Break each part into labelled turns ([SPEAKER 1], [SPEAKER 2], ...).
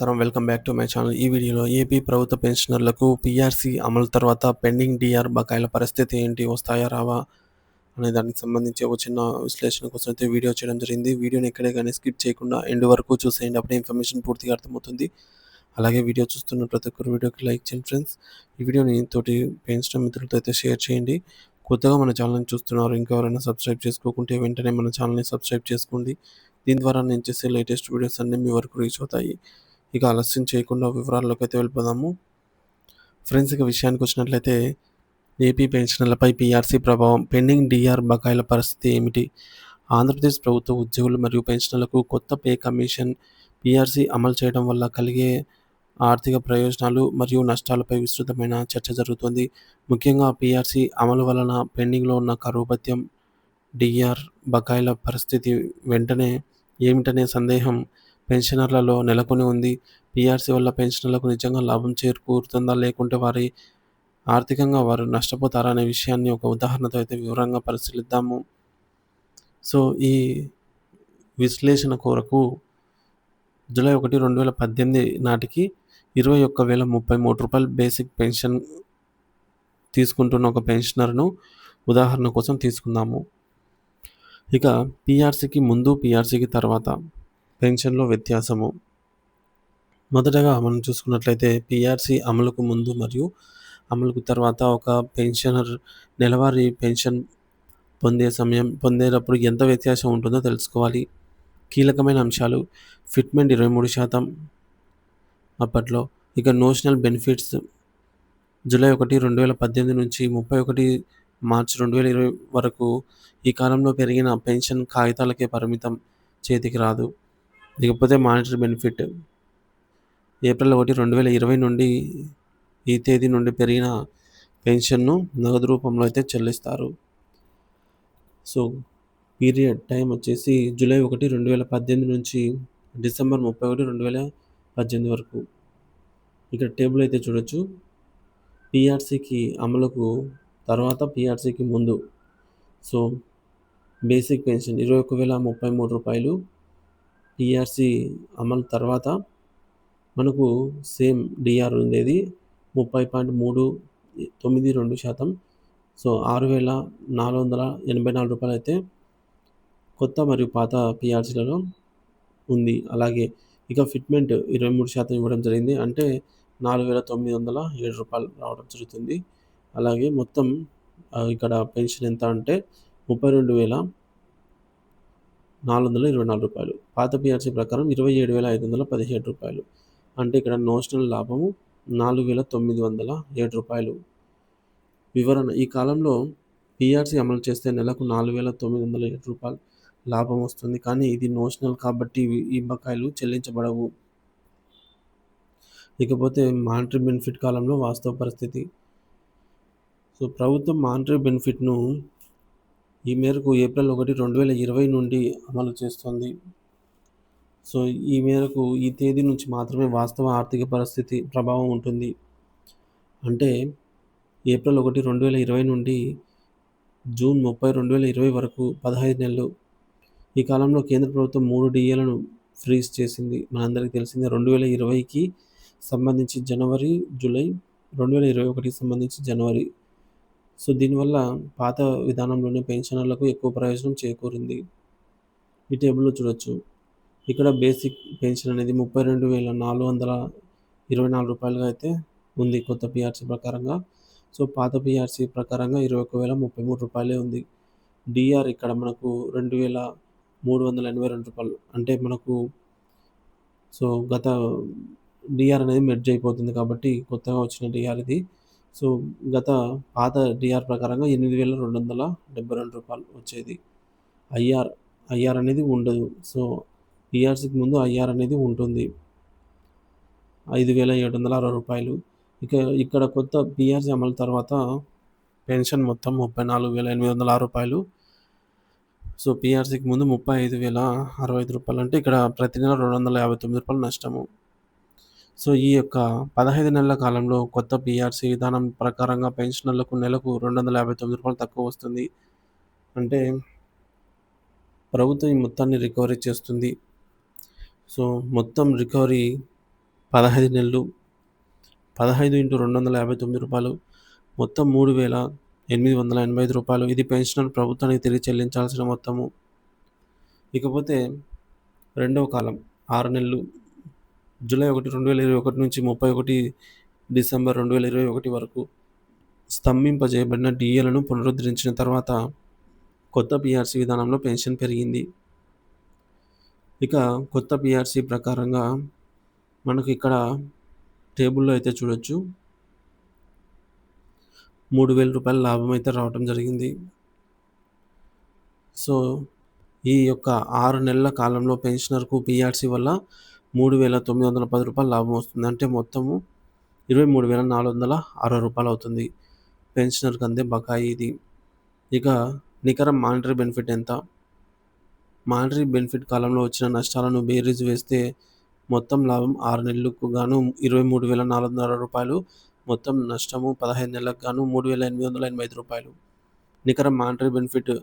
[SPEAKER 1] నమస్కారం. Welcome back to my channel. ఈ వీడియోలో ఏపీ ప్రభుత్వ పెన్షనర్లకు పీఆర్సీ అమలు తర్వాత పెండింగ్ డీఆర్ బకాయిల పరిస్థితి ఏంటి? వస్తాయా? రావా? అనే దానికి సంబంధించి ఒక చిన్న విశ్లేషణ కోసం అయితే వీడియో చేయడం జరిగింది. వీడియోని ఎక్కడే గానీ స్కిప్ చేయకుండా ఎండ్ వరకు చూసేయండి. అప్పుడే ఇన్ఫర్మేషన్ పూర్తిగా అర్థమవుతుంది. అలాగే వీడియో చూస్తున్న ప్రతి ఒక్కరు వీడియోకి లైక్ చేయండి ఫ్రెండ్స్. ఈ వీడియోని తోటి పెన్షనర్ మిత్రులతో అయితే షేర్ చేయండి. కొత్తగా మన ఛానల్‌ని చూస్తున్నారు. ఇంకా ఎవరైనా సబ్స్క్రైబ్ చేసుకోకుంటే వెంటనే మన ఛానల్‌ని సబ్స్క్రైబ్ చేసుకోండి. దీని ద్వారా నేను చేసే లేటెస్ట్ వీడియోస్ అన్నీ మీ వరకు రీచ్ అవుతాయి. ఇక ఆలస్యం చేయకుండా వివరాల్లోకి అయితే వెళ్ళిపోదాము. ఫ్రెండ్స్, ఇక విషయానికి వచ్చినట్లయితే ఏపీ పెన్షనర్లపై పీఆర్సీ ప్రభావం, పెండింగ్ డీఆర్ బకాయిల పరిస్థితి ఏమిటి? ఆంధ్రప్రదేశ్ ప్రభుత్వ ఉద్యోగులు మరియు పెన్షనర్లకు కొత్త పే కమిషన్ పీఆర్సీ అమలు చేయడం వల్ల కలిగే ఆర్థిక ప్రయోజనాలు మరియు నష్టాలపై విస్తృతమైన చర్చ జరుగుతోంది. ముఖ్యంగా పీఆర్సీ అమలు వలన పెండింగ్లో ఉన్న కరువు భత్యం, డీఆర్ బకాయిల పరిస్థితి వెంటనే ఏమిటనే సందేహం పెన్షనర్లలో నెలకొని ఉంది. పీఆర్సీ వల్ల పెన్షనర్లకు నిజంగా లాభం చేకూరుతుందా? లేకుంటే ఆర్థికంగా వారు నష్టపోతారా? అనే విషయాన్ని ఒక ఉదాహరణతో అయితే వివరంగా పరిశీలిద్దాము. సో, ఈ విశ్లేషణ కొరకు జూలై 1, 2018 నాటికి రూ. 21,033 బేసిక్ పెన్షన్ తీసుకుంటున్న ఒక పెన్షనర్‌ను ఉదాహరణ కోసం తీసుకుందాము. ఇక పీఆర్సీకి ముందు, పీఆర్సీకి తర్వాత పెన్షన్‌లో వ్యత్యాసము. మొదటగా మనం చూసుకున్నట్లయితే పీఆర్సీ అమలుకు ముందు మరియు అమలుకు తర్వాత ఒక పెన్షనర్ నెలవారీ పెన్షన్ పొందేటప్పుడు ఎంత వ్యత్యాసం ఉంటుందో తెలుసుకోవాలి. కీలకమైన అంశాలు: ఫిట్మెంట్ 23% అప్పట్లో. ఇక నోషనల్ బెనిఫిట్స్ జూలై 1, 2018 నుంచి 31 మార్చి 2020 వరకు ఈ కాలంలో పెరిగిన పెన్షన్ కాగితాలకే పరిమితం, చేతికి రాదు. ఇకపోతే మానిటరీ బెనిఫిట్ ఏప్రిల్ 1, 2020 నుండి ఈ తేదీ నుండి పెరిగిన పెన్షన్ను నగదు రూపంలో అయితే చెల్లిస్తారు. సో, పీరియడ్ టైం వచ్చేసి జూలై 1, 2018 నుంచి డిసెంబర్ 31, 2018 వరకు. ఇక్కడ టేబుల్ అయితే చూడొచ్చు. పీఆర్సీకి అమలుకు తర్వాత, పీఆర్సీకి ముందు. సో, బేసిక్ పెన్షన్ రూ. 21,033. పీఆర్సీ అమలు తర్వాత మనకు సేమ్ డీఆర్ ఉండేది 30.392%. సో, రూ. 6,484 అయితే కొత్త మరియు పాత పీఆర్సీలలో ఉంది. అలాగే ఇక ఫిట్మెంట్ 23% ఇవ్వడం జరిగింది. అంటే రూ. 4,907 రావడం జరుగుతుంది. అలాగే మొత్తం ఇక్కడ పెన్షన్ ఎంత అంటే రూ. 32,424. పాత పీఆర్సీ ప్రకారం రూ. 27,517. అంటే ఇక్కడ నోషనల్ లాభము రూ. 4,907. వివరణ: ఈ కాలంలో పీఆర్సీ అమలు చేస్తే నెలకు రూ. 4,907 లాభం వస్తుంది. కానీ ఇది నోషనల్ కాబట్టి ఈ బకాయిలు చెల్లించబడవు. ఇకపోతే మానిటరీ బెనిఫిట్ కాలంలో వాస్తవ పరిస్థితి. సో, ప్రభుత్వం మానిటరీ బెనిఫిట్‌ను ఈ మేరకు ఏప్రిల్ 1, 2020 నుండి అమలు చేస్తోంది. సో, ఈ మేరకు ఈ తేదీ నుంచి మాత్రమే వాస్తవ ఆర్థిక పరిస్థితి ప్రభావం ఉంటుంది. అంటే ఏప్రిల్ 1, 2020 నుండి జూన్ 30, 2020 వరకు 15 నెలలు. ఈ కాలంలో కేంద్ర ప్రభుత్వం 3 డీఏలను ఫ్రీజ్ చేసింది. మనందరికీ తెలిసిందే. 2020కి సంబంధించి జనవరి, జూలై, 2021కి సంబంధించి జనవరి. సో, దీనివల్ల పాత విధానంలోనే పెన్షనర్లకు ఎక్కువ ప్రయోజనం చేకూరింది. ఈ టేబుల్‌లో చూడొచ్చు. ఇక్కడ బేసిక్ పెన్షన్ అనేది రూ. 32,424 అయితే ఉంది కొత్త పీఆర్సీ ప్రకారంగా. సో, పాత పీఆర్సీ ప్రకారంగా రూ. 21,033 ఉంది. డీఆర్ ఇక్కడ మనకు రూ. 2,382. అంటే మనకు సో, గత డీఆర్ అనేది మెర్జ్ అయిపోతుంది కాబట్టి కొత్తగా వచ్చిన డీఆర్ ఇది. సో, పాత డీఆర్ ప్రకారంగా రూ. 8,272 వచ్చేది. ఐఆర్ అనేది ఉండదు. సో, పీఆర్సీకి ముందు ఐఆర్ అనేది ఉంటుంది. రూ. 5,760. ఇక్కడ కొత్త పీఆర్సీ అమలు తర్వాత పెన్షన్ మొత్తం రూ. 34,806. సో, పీఆర్సీకి ముందు రూ. 35,065. అంటే ఇక్కడ ప్రతి నెల రూ. 259 నష్టము. సో, ఈ యొక్క 15 నెలల కాలంలో కొత్త పీఆర్సీ విధానం ప్రకారంగా పెన్షనర్లకు నెలకు రూ. 259 తక్కువ వస్తుంది. అంటే ప్రభుత్వం ఈ మొత్తాన్ని రికవరీ చేస్తుంది. సో, మొత్తం రికవరీ 15 నెలలు 15 ఇంటూ రూ. 259 మొత్తం రూ. 3,885. ఇది పెన్షనర్ ప్రభుత్వానికి తిరిగి చెల్లించాల్సిన మొత్తము. ఇకపోతే రెండవ కాలం 6 నెలలు జూలై 1, 2021 నుంచి 31 డిసెంబర్ 2021 వరకు స్తంభింపజేయబడిన డిఏలను పునరుద్ధరించిన తర్వాత కొత్త పీఆర్సీ విధానంలో పెన్షన్ పెరిగింది. ఇక కొత్త పీఆర్సీ ప్రకారంగా మనకు ఇక్కడ టేబుల్లో అయితే చూడొచ్చు రూ. 3,000 లాభం అయితే రావటం జరిగింది. సో ఈ యొక్క 6 నెలల కాలంలో పెన్షనర్కు పీఆర్సీ వల్ల రూ. 3,910 లాభం వస్తుంది. అంటే మొత్తము రూ. 23,460 అవుతుంది పెన్షనర్కి అందే బకాయి ఇది. ఇక నికర మానిటరీ బెనిఫిట్ ఎంత? మానిటరీ బెనిఫిట్ కాలంలో వచ్చిన నష్టాలను బేరీజు వేస్తే మొత్తం లాభం 6 నెలలకు గాను రూ. 23,460, మొత్తం నష్టము 15 నెలలకు గాను రూ. 3,885. నికర మానిటరీ బెనిఫిట్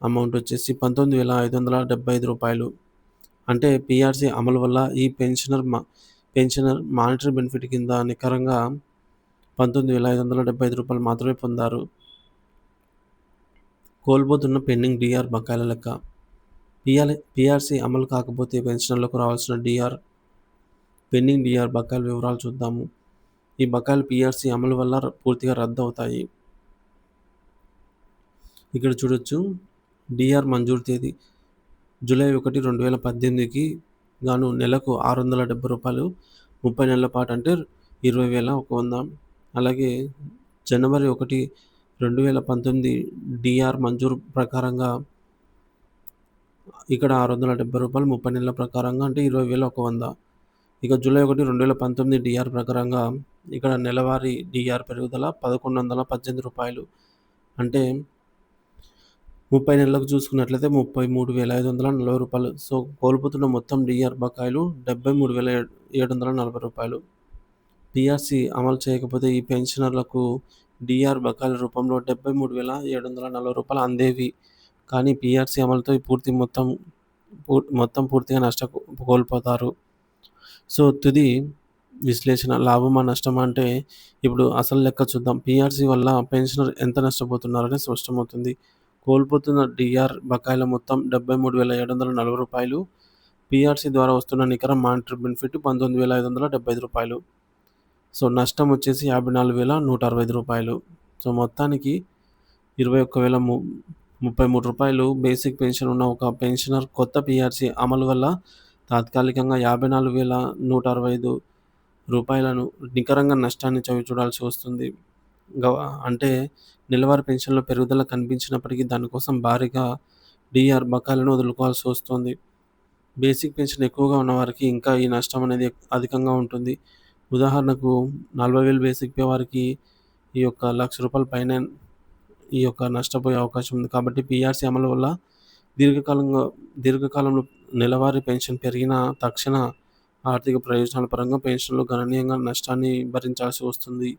[SPEAKER 1] అమౌంట్ వచ్చేసి రూ. 19,575. అంటే పీఆర్సీ అమలు వల్ల ఈ పెన్షనర్ మానిటరీ బెనిఫిట్ కింద నికరంగా రూ. 19,575 మాత్రమే పొందారు. కోల్పోతున్న పెండింగ్ డిఆర్ బకాయిల లెక్క. పీఆర్సీ అమలు కాకపోతే పెన్షనర్లకు రావాల్సిన పెండింగ్ డిఆర్ బకాయిల వివరాలు చూద్దాము. ఈ బకాయిలు పీఆర్సీ అమలు వల్ల పూర్తిగా రద్దు అవుతాయి. ఇక్కడ చూడొచ్చు డిఆర్ మంజూరు తేదీ జూలై 1, 2018కి గాను నెలకు రూ. 670, 30 నెలల పాటు అంటే 20,100. అలాగే జనవరి 1, 2019 డిఆర్ మంజూరు ప్రకారంగా ఇక్కడ రూ. 670, 30 నెలల ప్రకారంగా అంటే 20,100. ఇక జూలై 1, 2019 డిఆర్ ప్రకారంగా ఇక్కడ నెలవారీ డిఆర్ పెరుగుదల రూ. 1,118. అంటే 30 నెలలకు చూసుకున్నట్లయితే రూ. 33,540. సో కోల్పోతున్న మొత్తం డిఆర్ బకాయిలు రూ. 73,740. పీఆర్సీ అమలు చేయకపోతే ఈ పెన్షనర్లకు డిఆర్ బకాయిల రూపంలో రూ. 73,740 అందేవి. కానీ పీఆర్సీ అమలుతో ఈ పూర్తిగా కోల్పోతారు. సో తుది విశ్లేషణ లాభమా నష్టమా అంటే ఇప్పుడు అసలు లెక్క చూద్దాం. పీఆర్సీ వల్ల పెన్షనర్ ఎంత నష్టపోతున్నారని స్పష్టమవుతుంది. కోల్పోతున్న డిఆర్ బకాయిల మొత్తం రూ. 73,740. పీఆర్సీ ద్వారా వస్తున్న నికర మానిటరీ బెనిఫిట్ రూ. 19,575. సో నష్టం వచ్చేసి రూ. 54,165. సో మొత్తానికి రూ. 21,033 బేసిక్ పెన్షన్ ఉన్న ఒక పెన్షనర్ కొత్త పీఆర్సీ అమలు వల్ల తాత్కాలికంగా రూ. 54,165 నికరంగా నష్టాన్ని చవిచూడాల్సి వస్తుంది. అంటే నెలవారీ పెన్షన్లో పెరుగుదల కనిపించినప్పటికీ దానికోసం భారీగా డిఆర్ బకాయిలను వదులుకోవాల్సి వస్తుంది. బేసిక్ పెన్షన్ ఎక్కువగా ఉన్నవారికి ఇంకా ఈ నష్టం అనేది అధికంగా ఉంటుంది. ఉదాహరణకు 40,000 బేసిక్ పే వారికి ఈ యొక్క రూ. 1,00,000 పైన ఈ యొక్క నష్టపోయే అవకాశం ఉంది. కాబట్టి పీఆర్సీ అమలు వల్ల దీర్ఘకాలంలో నెలవారీ పెన్షన్ పెరిగిన తక్షణ ఆర్థిక ప్రయోజనాల పరంగా పెన్షన్లు గణనీయంగా నష్టాన్ని భరించాల్సి వస్తుంది.